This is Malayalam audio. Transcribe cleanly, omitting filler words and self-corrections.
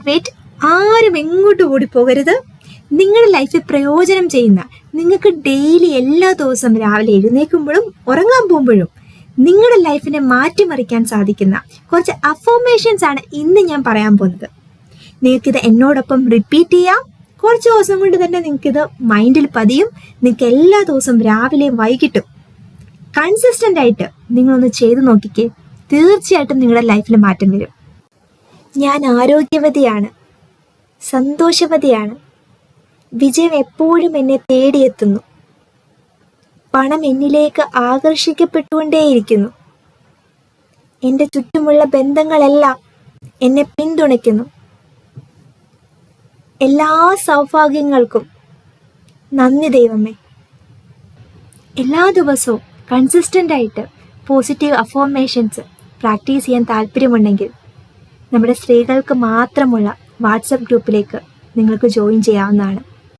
വെയിറ്റ്, ആരും എങ്ങോട്ടും ഓടിപ്പോകരുത്. നിങ്ങളുടെ ലൈഫിൽ പ്രയോജനം ചെയ്യുന്ന, നിങ്ങൾക്ക് ഡെയിലി എല്ലാ ദിവസവും രാവിലെ എഴുന്നേൽക്കുമ്പോഴും ഉറങ്ങാൻ പോകുമ്പോഴും നിങ്ങളുടെ ലൈഫിനെ മാറ്റിമറിക്കാൻ സാധിക്കുന്ന കുറച്ച് അഫർമേഷൻസ് ആണ് ഇന്ന് ഞാൻ പറയാൻ പോകുന്നത്. നിങ്ങൾക്കിത് എന്നോടൊപ്പം റിപ്പീറ്റ് ചെയ്യാം. കുറച്ച് ദിവസം കൊണ്ട് തന്നെ നിങ്ങൾക്കിത് മൈൻഡിൽ പതിയും. നിങ്ങൾക്ക് എല്ലാ ദിവസവും രാവിലെയും വൈകിട്ടും കൺസിസ്റ്റൻ്റ് ആയിട്ട് നിങ്ങളൊന്ന് ചെയ്തു നോക്കിക്കേ. തീർച്ചയായിട്ടും നിങ്ങളുടെ ലൈഫിൽ മാറ്റം വരും. ഞാൻ ആരോഗ്യവതിയാണ്, സന്തോഷവതിയാണ്. വിജയം എപ്പോഴും എന്നെ തേടിയെത്തുന്നു. പണം എന്നിലേക്ക് ആകർഷിക്കപ്പെട്ടുകൊണ്ടേയിരിക്കുന്നു. എൻ്റെ ചുറ്റുമുള്ള ബന്ധങ്ങളെല്ലാം എന്നെ പിന്തുണയ്ക്കുന്നു. എല്ലാ സൗഭാഗ്യങ്ങൾക്കും നന്ദി ദൈവമേ. എല്ലാ ദിവസവും കൺസിസ്റ്റൻ്റ് ആയിട്ട് പോസിറ്റീവ് അഫർമേഷൻസ് പ്രാക്ടീസ് ചെയ്യാൻ താല്പര്യമുണ്ടെങ്കിൽ നമ്മുടെ സ്ത്രീകൾക്ക് മാത്രമുള്ള വാട്സപ്പ് ഗ്രൂപ്പിലേക്ക് നിങ്ങൾക്ക് ജോയിൻ ചെയ്യാവുന്നതാണ്.